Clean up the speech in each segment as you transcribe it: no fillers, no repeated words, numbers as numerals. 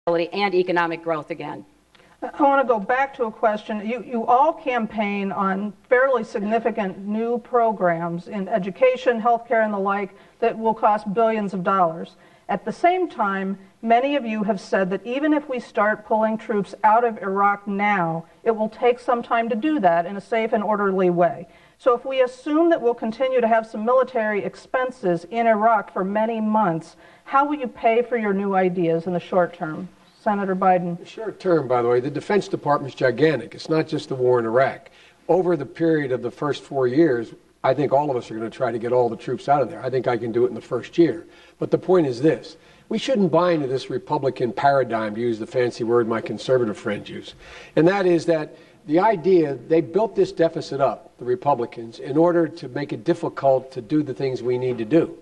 and economic growth again. I want to go back to a question. You all campaign on fairly significant new programs in education, healthcare, and the like that will cost billions of dollars. At the same time, many of you have said that even if we start pulling troops out of Iraq now, it will take some time to do that in a safe and orderly way. So if we assume that we'll continue to have some military expenses in Iraq for many months, how will you pay for your new ideas in the short term? Senator Biden. The short term, by the way, the Defense Department is gigantic. It's not just the war in Iraq. Over the period of the first 4 years, I think all of us are going to try to get all the troops out of there. I think I can do it in the first year. But the point is this. We shouldn't buy into this Republican paradigm, to use the fancy word my conservative friends use. And that is that the idea, they built this deficit up, the Republicans, in order to make it difficult to do the things we need to do.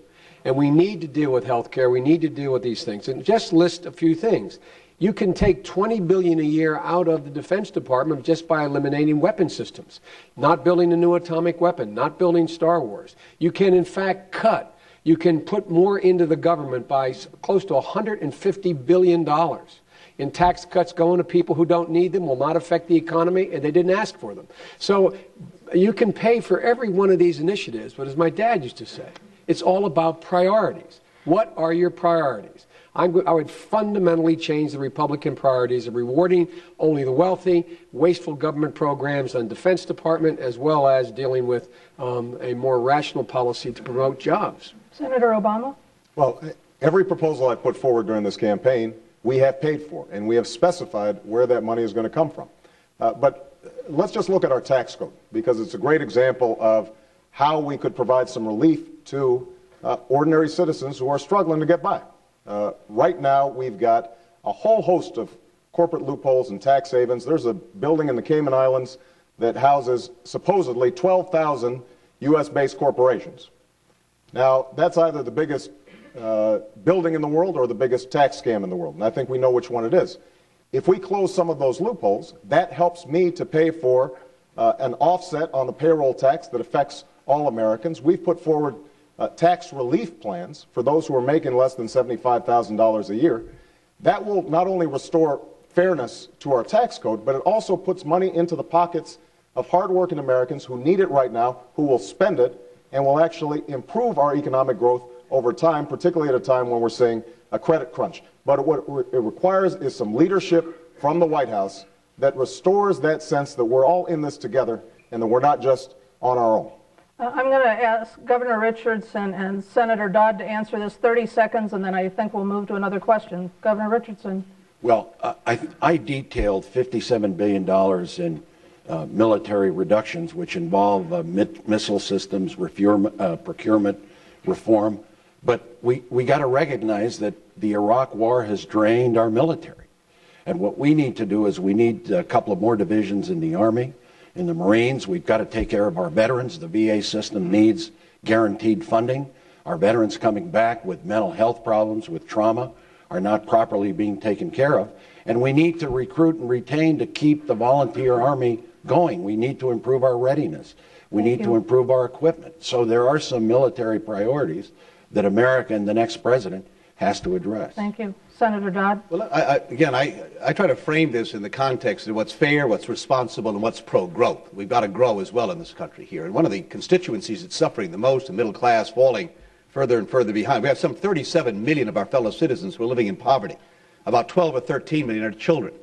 And we need to deal with health care. We need to deal with these things. And just list a few things. You can take $20 billion a year out of the Defense Department just by eliminating weapon systems, not building a new atomic weapon, not building Star Wars. You can, in fact, cut. You can put more into the government by close to $150 billion in tax cuts going to people who don't need them, will not affect the economy, and they didn't ask for them. So you can pay for every one of these initiatives, but as my dad used to say, it's all about priorities. What are your priorities? I would fundamentally change the Republican priorities of rewarding only the wealthy, wasteful government programs on Defense Department, as well as dealing with a more rational policy to promote jobs. Senator Obama? Well, every proposal I put forward during this campaign, we have paid for, and we have specified where that money is going to come from. But let's just look at our tax code, because it's a great example of how we could provide some relief to ordinary citizens who are struggling to get by. Right now, we've got a whole host of corporate loopholes and tax havens. There's a building in the Cayman Islands that houses supposedly 12,000 U.S.-based corporations. Now, that's either the biggest building in the world or the biggest tax scam in the world, and I think we know which one it is. If we close some of those loopholes, that helps me to pay for an offset on the payroll tax that affects all Americans. We've put forward tax relief plans for those who are making less than $75,000 a year. That will not only restore fairness to our tax code, but it also puts money into the pockets of hardworking Americans who need it right now, who will spend it, and will actually improve our economic growth over time, particularly at a time when we're seeing a credit crunch. But what it requires is some leadership from the White House that restores that sense that we're all in this together and that we're not just on our own. I'm going to ask Governor Richardson and Senator Dodd to answer this 30 seconds, and then I think we'll move to another question. Governor Richardson. Well, I detailed $57 billion in military reductions, which involve missile systems, procurement reform. But we got to recognize that the Iraq war has drained our military. And what we need to do is we need a couple of more divisions in the Army. In the Marines, we've got to take care of our veterans. The VA system needs guaranteed funding. Our veterans coming back with mental health problems, with trauma, are not properly being taken care of. And we need to recruit and retain to keep the volunteer Army going. We need to improve our readiness. We need to improve our equipment. So there are some military priorities that America and the next president has to address. Thank you. Senator Dodd. Well, I try to frame this in the context of what's fair, what's responsible, and what's pro-growth. We've got to grow as well in this country here. And one of the constituencies that's suffering the most, the middle class, falling further and further behind. We have some 37 million of our fellow citizens who are living in poverty. About 12 or 13 million are children.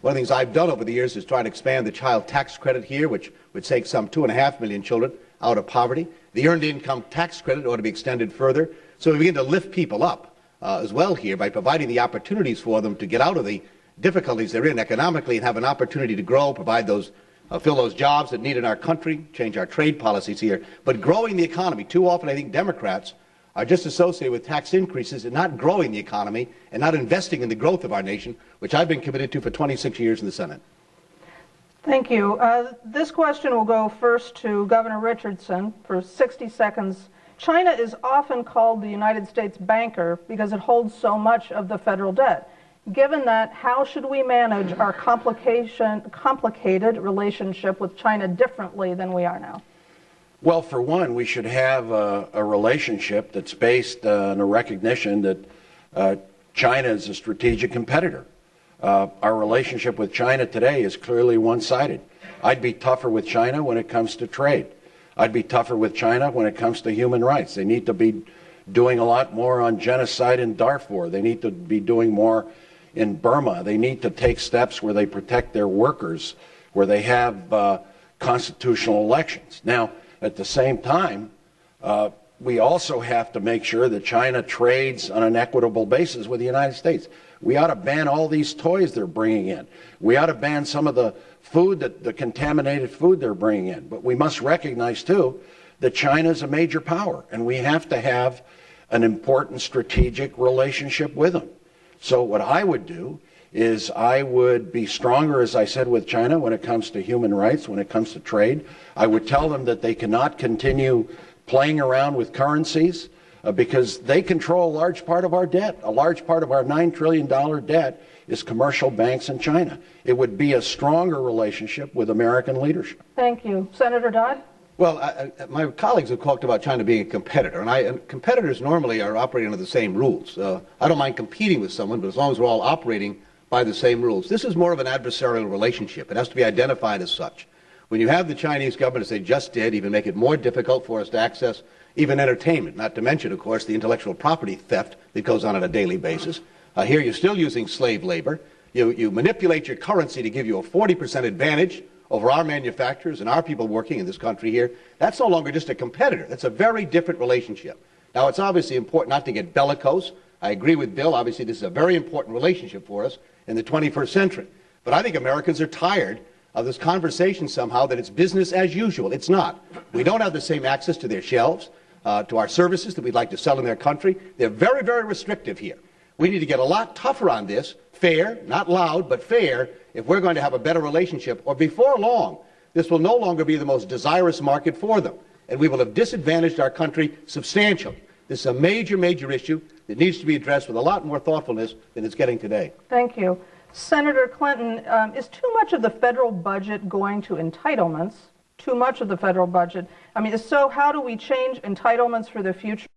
One of the things I've done over the years is try to expand the child tax credit here, which would take some 2.5 million children out of poverty. The earned income tax credit ought to be extended further. So we begin to lift people up as well here by providing the opportunities for them to get out of the difficulties they're in economically and have an opportunity to grow, provide those, fill those jobs that need in our country, change our trade policies here. But growing the economy, too often I think Democrats are just associated with tax increases and not growing the economy and not investing in the growth of our nation, which I've been committed to for 26 years in the Senate. Thank you. This question will go first to Governor Richardson for 60 seconds. China is often called the United States banker because it holds so much of the federal debt. Given that, how should we manage our complicated relationship with China differently than we are now? Well, for one, we should have a relationship that's based on a recognition that China is a strategic competitor. Our relationship with China today is clearly one-sided. I'd be tougher with China when it comes to trade. I'd be tougher with China when it comes to human rights. They need to be doing a lot more on genocide in Darfur. They need to be doing more in Burma. They need to take steps where they protect their workers, where they have constitutional elections. Now, at the same time, we also have to make sure that China trades on an equitable basis with the United States. We ought to ban all these toys they're bringing in. We ought to ban some of the food, the contaminated food they're bringing in. But we must recognize, too, that China is a major power, and we have to have an important strategic relationship with them. So what I would do is I would be stronger, as I said, with China when it comes to human rights, when it comes to trade. I would tell them that they cannot continue playing around with currencies because they control a large part of our debt. A large part of our $9 trillion debt is commercial banks in China. It would be a stronger relationship with American leadership. Thank you. Senator Dodd? Well, my colleagues have talked about China being a competitor, and competitors normally are operating under the same rules. I don't mind competing with someone, but as long as we're all operating by the same rules. This is more of an adversarial relationship. It has to be identified as such. When you have the Chinese government, as they just did, even make it more difficult for us to access even entertainment, not to mention, of course, the intellectual property theft that goes on a daily basis. Here you're still using slave labor. You manipulate your currency to give you a 40% advantage over our manufacturers and our people working in this country here. That's no longer just a competitor. That's a very different relationship. Now, it's obviously important not to get bellicose. I agree with Bill. Obviously, this is a very important relationship for us in the 21st century. But I think Americans are tired of this conversation somehow that it's business as usual. It's not. We don't have the same access to their shelves, to our services that we'd like to sell in their country. They're very, very restrictive here. We need to get a lot tougher on this, fair, not loud, but fair, if we're going to have a better relationship, or before long, this will no longer be the most desirous market for them, and we will have disadvantaged our country substantially. This is a major, major issue that needs to be addressed with a lot more thoughtfulness than it's getting today. Thank you. Senator Clinton, is too much of the federal budget going to entitlements? Too much of the federal budget? I mean, so how do we change entitlements for the future